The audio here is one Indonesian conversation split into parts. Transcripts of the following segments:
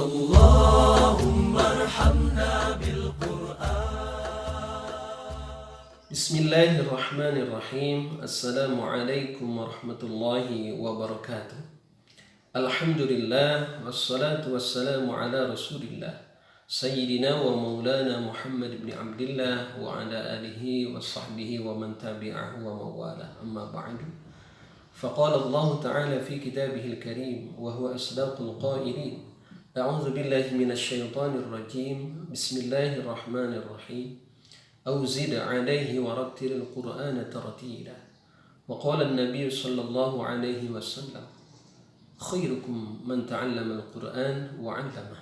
اللهم ارحمنا بالقرآن. بسم الله الرحمن الرحيم. السلام عليكم ورحمة الله وبركاته. الحمد لله والصلاة والسلام على رسول الله سيدنا ومولانا محمد بن عبد الله وعلى آله وصحبه ومن تبعه وموالاه. أما بعد، فقال الله تعالى في كتابه الكريم وهو أصدق القائلين: أعوذ بالله من الشيطان الرجيم. بسم الله الرحمن الرحيم. أو زد عليه ورتل القرآن ترتيلا. وقال النبي صلى الله عليه وسلم: خيركم من تعلم القرآن وعلمه.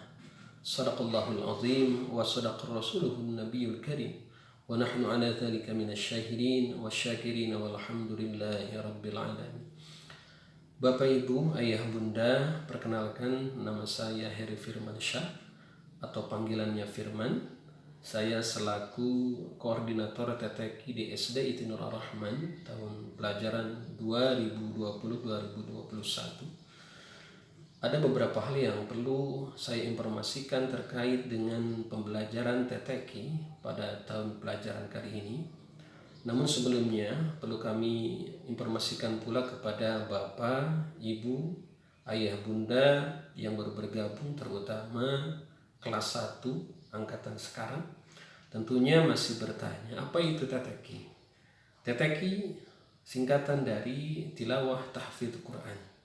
صدق الله العظيم وصدق رسوله النبي الكريم، ونحن على ذلك من الشاهدين والشاكرين والحمد لله رب العالمين. Bapak, Ibu, Ayah, Bunda, perkenalkan, nama saya Heri Firmansyah atau panggilannya Firman. Saya selaku koordinator TTQ di SD IT Nur Ar-Rahman tahun pelajaran 2020-2021. Ada beberapa hal yang perlu saya informasikan terkait dengan pembelajaran TTQ pada tahun pelajaran kali ini. Namun sebelumnya perlu kami informasikan pula kepada Bapak, Ibu, Ayah, Bunda yang baru bergabung, terutama kelas 1 angkatan sekarang, tentunya masih bertanya, apa itu TTQ? TTQ singkatan dari Tilawah Tahfidz Quran.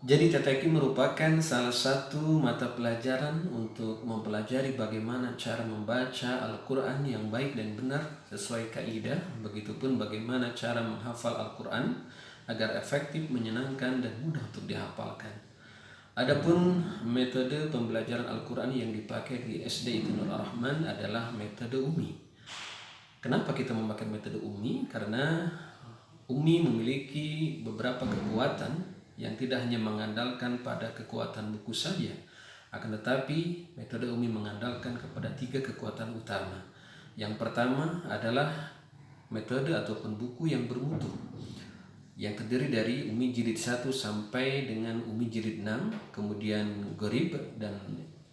Jadi TTQ merupakan salah satu mata pelajaran untuk mempelajari bagaimana cara membaca Al-Quran yang baik dan benar sesuai kaidah. Begitupun bagaimana cara menghafal Al-Quran agar efektif, menyenangkan, dan mudah untuk dihafalkan. Adapun metode pembelajaran Al-Quran yang dipakai di SD IT Nur Ar-Rahman adalah metode Umi. Kenapa kita memakai metode Umi? Karena Umi memiliki beberapa kekuatan yang tidak hanya mengandalkan pada kekuatan buku saja, akan tetapi metode Umi mengandalkan kepada 3 kekuatan utama. Yang pertama adalah metode ataupun buku yang bermutu, yang terdiri dari Umi jilid 1 sampai dengan Umi jilid 6, kemudian Gharib, dan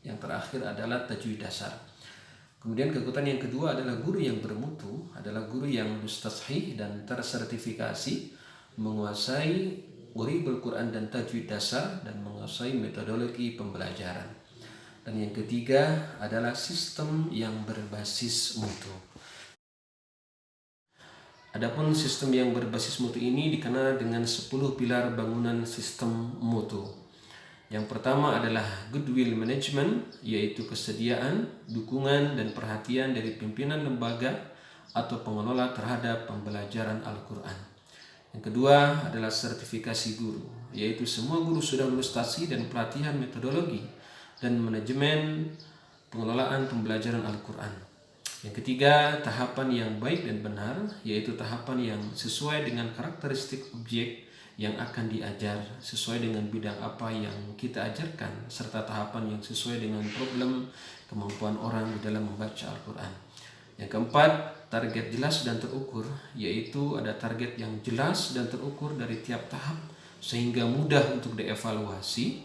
yang terakhir adalah Tajwid Dasar. Kemudian kekuatan yang kedua adalah guru yang bermutu, adalah guru yang mustashih dan tersertifikasi menguasai Gharibul Quran dan Tajwid Dasar dan menguasai metodologi pembelajaran. Dan yang ketiga adalah sistem yang berbasis mutu. Adapun sistem yang berbasis mutu ini dikenal dengan 10 pilar bangunan sistem mutu. Yang pertama adalah goodwill management, yaitu kesediaan, dukungan, dan perhatian dari pimpinan lembaga atau pengelola terhadap pembelajaran Al-Quran. Yang kedua adalah sertifikasi guru, yaitu semua guru sudah lulus TASI dan pelatihan metodologi dan manajemen pengelolaan pembelajaran Al-Quran. Yang ketiga, tahapan yang baik dan benar, yaitu tahapan yang sesuai dengan karakteristik objek yang akan diajar, sesuai dengan bidang apa yang kita ajarkan, serta tahapan yang sesuai dengan problem kemampuan orang di dalam membaca Al-Quran. Yang keempat, target jelas dan terukur, yaitu ada target yang jelas dan terukur dari tiap tahap sehingga mudah untuk dievaluasi.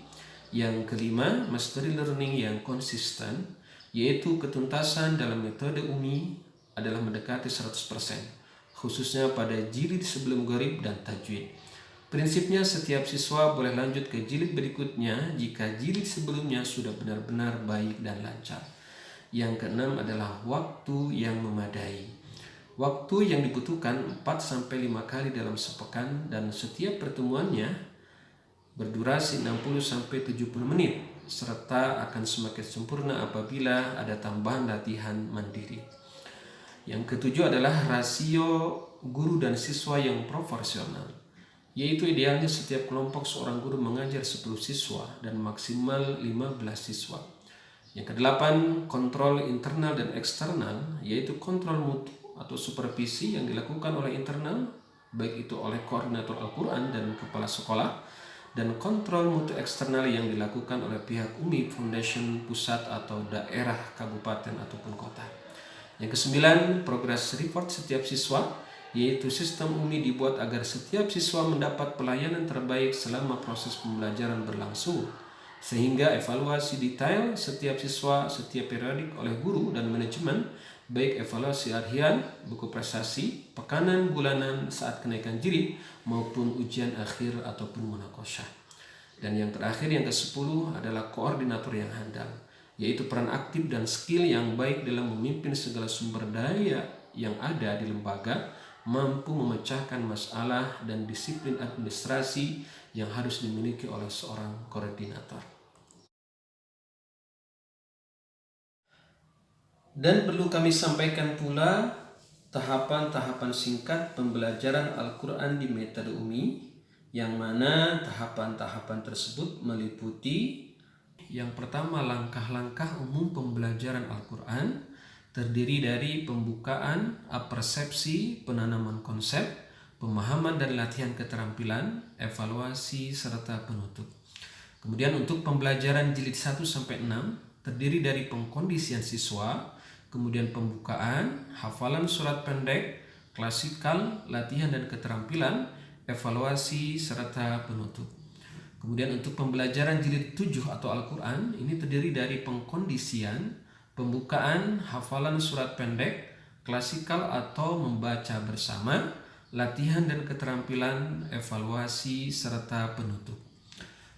Yang kelima, mastery learning yang konsisten, yaitu ketuntasan dalam metode Umi adalah mendekati 100%, khususnya pada jilid sebelum Gharib dan Tajwid. Prinsipnya setiap siswa boleh lanjut ke jilid berikutnya jika jilid sebelumnya sudah benar-benar baik dan lancar. Yang keenam adalah waktu yang memadai. Waktu yang dibutuhkan 4-5 kali dalam sepekan dan setiap pertemuannya berdurasi 60-70 menit serta akan semakin sempurna apabila ada tambahan latihan mandiri. Yang ketujuh adalah rasio guru dan siswa yang proporsional, yaitu idealnya setiap kelompok seorang guru mengajar 10 siswa dan maksimal 15 siswa. Yang kedelapan, kontrol internal dan eksternal, yaitu kontrol mutu atau supervisi yang dilakukan oleh internal, baik itu oleh koordinator Al-Quran dan kepala sekolah, dan kontrol mutu eksternal yang dilakukan oleh pihak Umi Foundation pusat atau daerah, kabupaten ataupun kota. Yang kesembilan, progress report setiap siswa yaitu sistem UMI dibuat agar setiap siswa mendapat pelayanan terbaik selama proses pembelajaran berlangsung, sehingga evaluasi detail setiap siswa setiap periodik oleh guru dan manajemen, baik evaluasi harian, buku prestasi, pekanan bulanan saat kenaikan jilid, maupun ujian akhir ataupun munakosyah. Dan yang terakhir, yang ke-10 adalah koordinator yang handal, yaitu peran aktif dan skill yang baik dalam memimpin segala sumber daya yang ada di lembaga, mampu memecahkan masalah dan disiplin administrasi yang harus dimiliki oleh seorang koordinator. Dan perlu kami sampaikan pula tahapan-tahapan singkat pembelajaran Al-Quran di metode UMI, yang mana tahapan-tahapan tersebut meliputi yang pertama, langkah-langkah umum pembelajaran Al-Quran, terdiri dari pembukaan, apersepsi, penanaman konsep, pemahaman dan latihan keterampilan, evaluasi, serta penutup. Kemudian untuk pembelajaran jilid 1-6 terdiri dari pengkondisian siswa, kemudian pembukaan, hafalan surat pendek, klasikal, latihan dan keterampilan, evaluasi, serta penutup. Kemudian untuk pembelajaran jilid 7 atau Al-Quran, ini terdiri dari pengkondisian, pembukaan, hafalan surat pendek, klasikal atau membaca bersama, latihan dan keterampilan, evaluasi, serta penutup.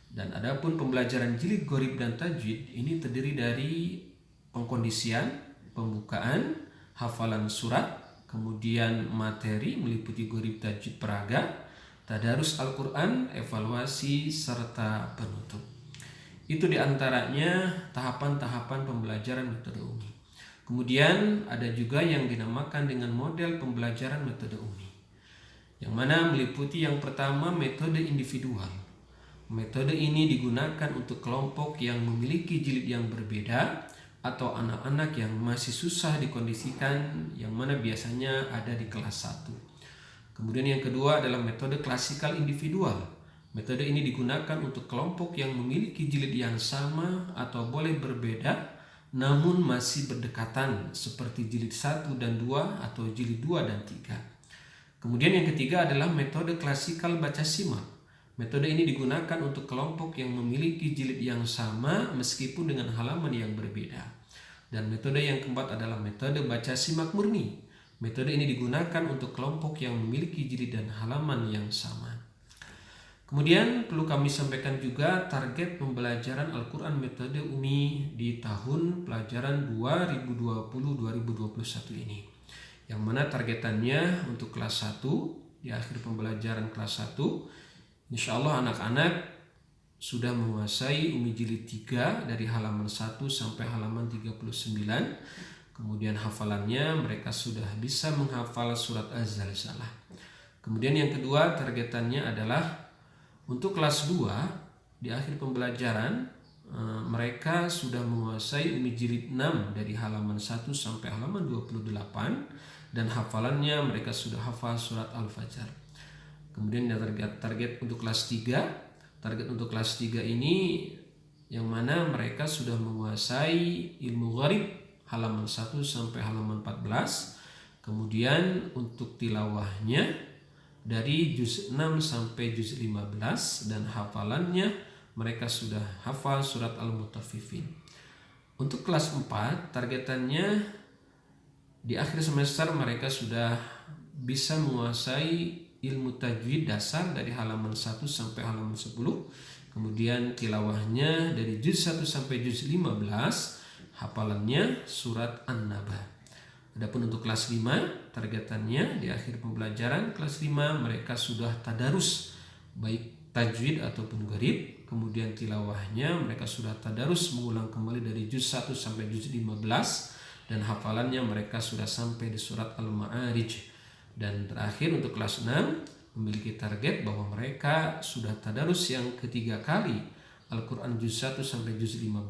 Dan adapun pembelajaran jilid gharib dan tajwid, ini terdiri dari pengkondisian, pembukaan, hafalan surat, kemudian materi meliputi gharib, tajwid, peraga, tadarus Al-Quran, evaluasi, serta penutup. Itu diantaranya tahapan-tahapan pembelajaran metode UMI. Kemudian ada juga yang dinamakan dengan model pembelajaran metode UMI, yang mana meliputi yang pertama metode individual. Metode ini digunakan untuk kelompok yang memiliki jilid yang berbeda atau anak-anak yang masih susah dikondisikan, yang mana biasanya ada di kelas 1. Kemudian yang kedua adalah metode klasikal individual. Metode ini digunakan untuk kelompok yang memiliki jilid yang sama atau boleh berbeda namun masih berdekatan, seperti jilid 1 dan 2 atau jilid 2 dan 3. Kemudian yang ketiga adalah metode klasikal baca simak. Metode ini digunakan untuk kelompok yang memiliki jilid yang sama meskipun dengan halaman yang berbeda. Dan metode yang keempat adalah metode baca simak murni. Metode ini digunakan untuk kelompok yang memiliki jilid dan halaman yang sama. Kemudian perlu kami sampaikan juga target pembelajaran Al-Quran metode UMI di tahun pelajaran 2020-2021 ini. Yang mana targetannya untuk kelas 1, di akhir pembelajaran kelas 1, insya Allah anak-anak sudah menguasai UMI jilid 3 dari halaman 1 sampai halaman 39. Kemudian hafalannya mereka sudah bisa menghafal surat Az-Zalzalah. Kemudian yang kedua targetannya adalah untuk kelas 2 di akhir pembelajaran mereka sudah menguasai UMI jilid 6 dari halaman 1 sampai halaman 28 dan hafalannya mereka sudah hafal surat Al-Fajr. Kemudian target untuk kelas 3, target untuk kelas 3 ini yang mana mereka sudah menguasai ilmu gharib halaman 1 sampai halaman 14. Kemudian untuk tilawahnya dari juz 6 sampai juz 15 dan hafalannya mereka sudah hafal surat Al-Mutaffifin. Untuk kelas 4 targetannya di akhir semester mereka sudah bisa menguasai ilmu tajwid dasar dari halaman 1 sampai halaman 10. Kemudian tilawahnya dari juz 1 sampai juz 15, hafalannya surat An-Naba. Adapun untuk kelas 5, targetannya di akhir pembelajaran kelas 5 mereka sudah tadarus baik tajwid ataupun gharib. Kemudian tilawahnya mereka sudah tadarus mengulang kembali dari juz 1 sampai juz 15 dan hafalannya mereka sudah sampai di surat Al-Ma'arij. Dan terakhir untuk kelas 6 memiliki target bahwa mereka sudah tadarus yang ketiga kali Al-Quran juz 1 sampai juz 15.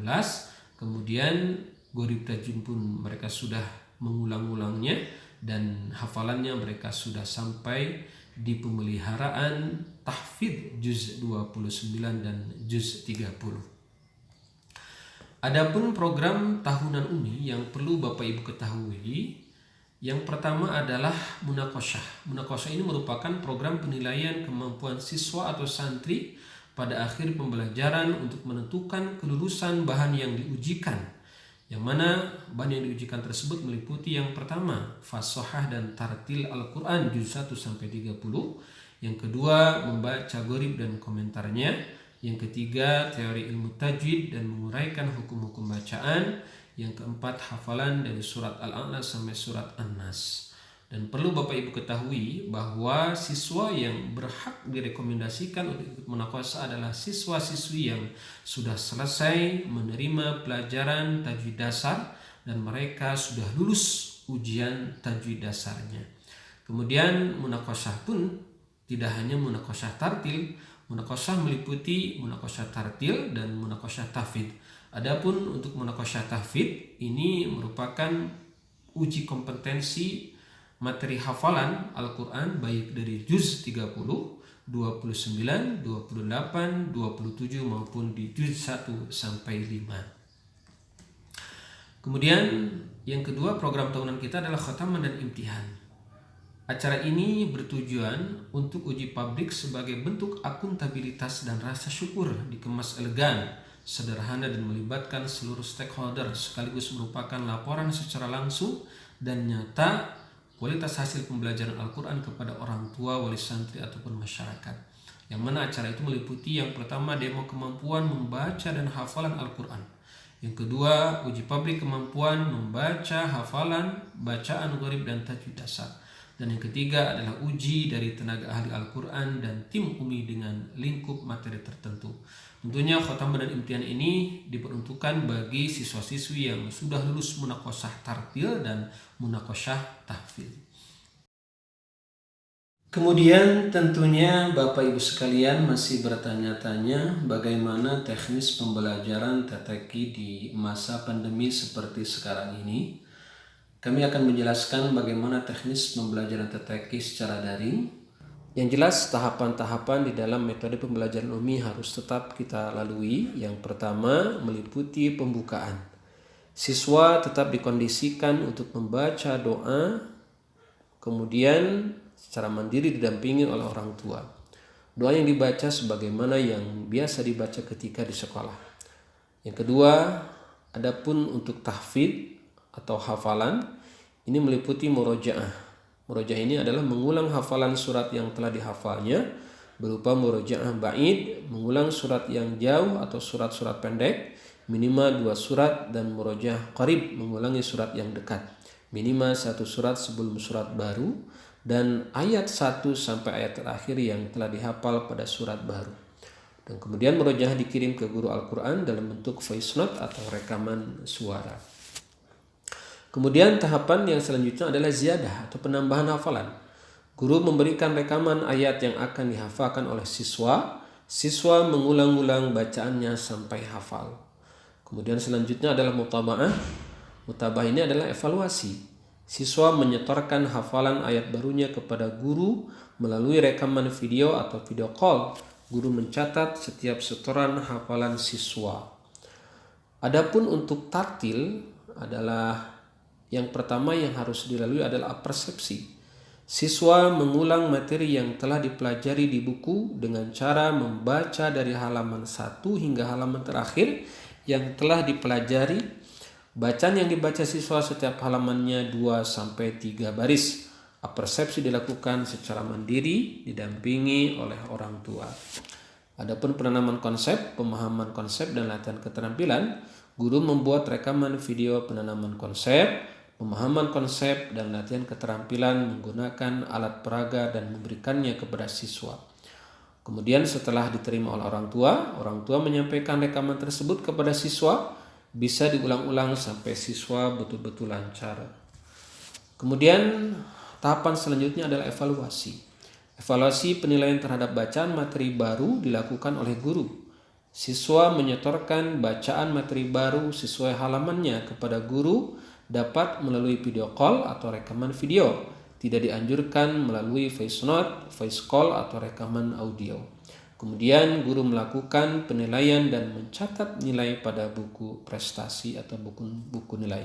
Kemudian gharib tajwid pun mereka sudah mengulang-ulangnya dan hafalannya mereka sudah sampai di pemeliharaan tahfidz juz 29 dan juz 30. Adapun program tahunan UMI yang perlu Bapak Ibu ketahui, Yang pertama adalah munakosyah. Munakosyah ini merupakan program penilaian kemampuan siswa atau santri pada akhir pembelajaran untuk menentukan kelulusan bahan yang diujikan. Yang mana bahan yang diujikan tersebut meliputi yang pertama, fasohah dan tartil Al-Quran juz 1 sampai 30. Yang kedua, membaca gharib dan komentarnya. Yang ketiga, teori ilmu tajwid dan menguraikan hukum-hukum bacaan. Yang keempat, hafalan dari surat Al-A'la sampai surat An-Nas. Dan perlu Bapak Ibu ketahui bahwa siswa yang berhak direkomendasikan untuk ikut munakosyah adalah siswa-siswi yang sudah selesai menerima pelajaran tajwid dasar dan mereka sudah lulus ujian tajwid dasarnya. Kemudian munakosyah pun tidak hanya munakosyah tartil, munakosyah meliputi munakosyah tartil dan munakosyah tahfidz. Adapun untuk munakosyah tahfidz ini merupakan uji kompetensi materi hafalan Al-Quran baik dari juz 30, 29, 28, 27 maupun di juz 1 sampai 5. Kemudian yang kedua, program tahunan kita adalah khataman dan imtihan. Acara ini bertujuan untuk uji publik sebagai bentuk akuntabilitas dan rasa syukur, dikemas elegan, sederhana dan melibatkan seluruh stakeholder, sekaligus merupakan laporan secara langsung dan nyata kualitas hasil pembelajaran Al-Quran kepada orang tua, wali santri ataupun masyarakat. Yang mana acara itu meliputi yang pertama, demo kemampuan membaca dan hafalan Al-Quran. Yang kedua, uji publik kemampuan membaca, hafalan, bacaan gharib dan tajwid dasar. Dan yang ketiga adalah uji dari tenaga ahli Al-Quran dan tim umi dengan lingkup materi tertentu. Tentunya khotamah dan imtihan ini diperuntukkan bagi siswa-siswi yang sudah lulus munakosyah tartil dan munakosyah tahfidz. Kemudian tentunya Bapak Ibu sekalian masih bertanya-tanya bagaimana teknis pembelajaran TTQ di masa pandemi seperti sekarang ini. Kami akan menjelaskan bagaimana teknis pembelajaran TTQ secara daring. Yang jelas tahapan-tahapan di dalam metode pembelajaran UMI harus tetap kita lalui. Yang pertama meliputi pembukaan. Siswa tetap dikondisikan untuk membaca doa, kemudian secara mandiri didampingi oleh orang tua. Doa yang dibaca sebagaimana yang biasa dibaca ketika di sekolah. Yang kedua, adapun untuk tahfidz atau hafalan, ini meliputi murojaah. Murojaah ini adalah mengulang hafalan surat yang telah dihafalnya berupa murojaah ba'id, mengulang surat yang jauh atau surat-surat pendek minimal 2 surat, dan murojaah qarib, mengulangi surat yang dekat minimal 1 surat sebelum surat baru, dan ayat 1 sampai ayat terakhir yang telah dihafal pada surat baru. Dan kemudian murojaah dikirim ke guru Al-Quran dalam bentuk voice note atau rekaman suara. Kemudian tahapan yang selanjutnya adalah ziyadah atau penambahan hafalan. Guru memberikan rekaman ayat yang akan dihafalkan oleh siswa. Siswa mengulang-ulang bacaannya sampai hafal. Kemudian selanjutnya adalah mutaba'ah. Mutaba'ah ini adalah evaluasi. Siswa menyetorkan hafalan ayat barunya kepada guru melalui rekaman video atau video call. Guru mencatat setiap setoran hafalan siswa. Adapun untuk tartil adalah yang pertama yang harus dilalui adalah persepsi. Siswa mengulang materi yang telah dipelajari di buku dengan cara membaca dari halaman 1 hingga halaman terakhir yang telah dipelajari. Bacaan yang dibaca siswa setiap halamannya 2-3 baris. Persepsi dilakukan secara mandiri didampingi oleh orang tua. Adapun penanaman konsep, pemahaman konsep dan latihan keterampilan, guru membuat rekaman video penanaman konsep, pemahaman konsep dan latihan keterampilan menggunakan alat peraga dan memberikannya kepada siswa. Kemudian setelah diterima oleh orang tua menyampaikan rekaman tersebut kepada siswa, bisa diulang-ulang sampai siswa betul-betul lancar. Kemudian tahapan selanjutnya adalah evaluasi. Evaluasi penilaian terhadap bacaan materi baru dilakukan oleh guru. Siswa menyetorkan bacaan materi baru sesuai halamannya kepada guru, dapat melalui video call atau rekaman video. Tidak dianjurkan melalui voice note, voice call atau rekaman audio. Kemudian guru melakukan penilaian dan mencatat nilai pada buku prestasi atau buku nilai.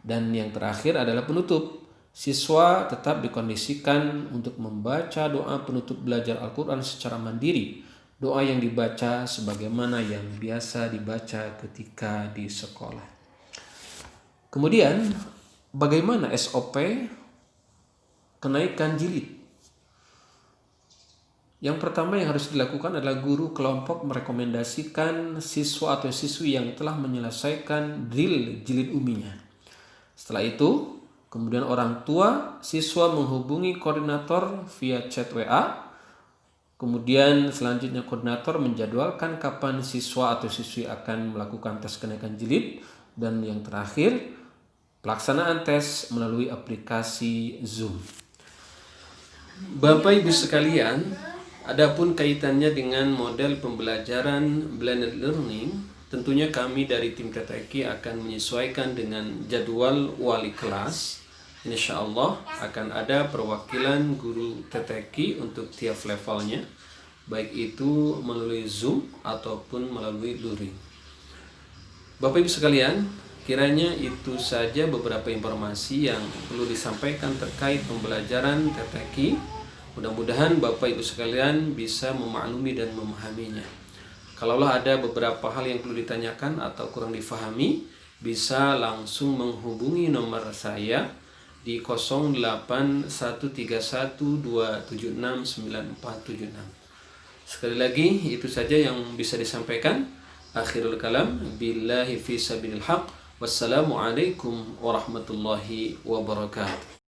Dan yang terakhir adalah penutup. Siswa tetap dikondisikan untuk membaca doa penutup belajar Al-Quran secara mandiri. Doa yang dibaca sebagaimana yang biasa dibaca ketika di sekolah. Kemudian, bagaimana SOP kenaikan jilid? Yang pertama yang harus dilakukan adalah guru kelompok merekomendasikan siswa atau siswi yang telah menyelesaikan drill jilid uminya. Setelah itu, kemudian orang tua siswa menghubungi koordinator via chat WA. Kemudian selanjutnya koordinator menjadwalkan kapan siswa atau siswi akan melakukan tes kenaikan jilid. Dan yang terakhir, pelaksanaan tes melalui aplikasi Zoom. Bapak Ibu sekalian, adapun kaitannya dengan model pembelajaran blended learning, tentunya kami dari tim TTQ akan menyesuaikan dengan jadwal wali kelas. Insya Allah akan ada perwakilan guru TTQ untuk tiap levelnya, baik itu melalui Zoom ataupun melalui luring. Bapak Ibu sekalian, kiranya itu saja beberapa informasi yang perlu disampaikan terkait pembelajaran TTQ. Mudah-mudahan Bapak Ibu sekalian bisa memaklumi dan memahaminya. Kalaulah ada beberapa hal yang perlu ditanyakan atau kurang difahami, bisa langsung menghubungi nomor saya di 081312769476. Sekali lagi, itu saja yang bisa disampaikan. Akhirul kalam, billahi fi sabilil haq. Wassalamualaikum warahmatullahi wabarakatuh.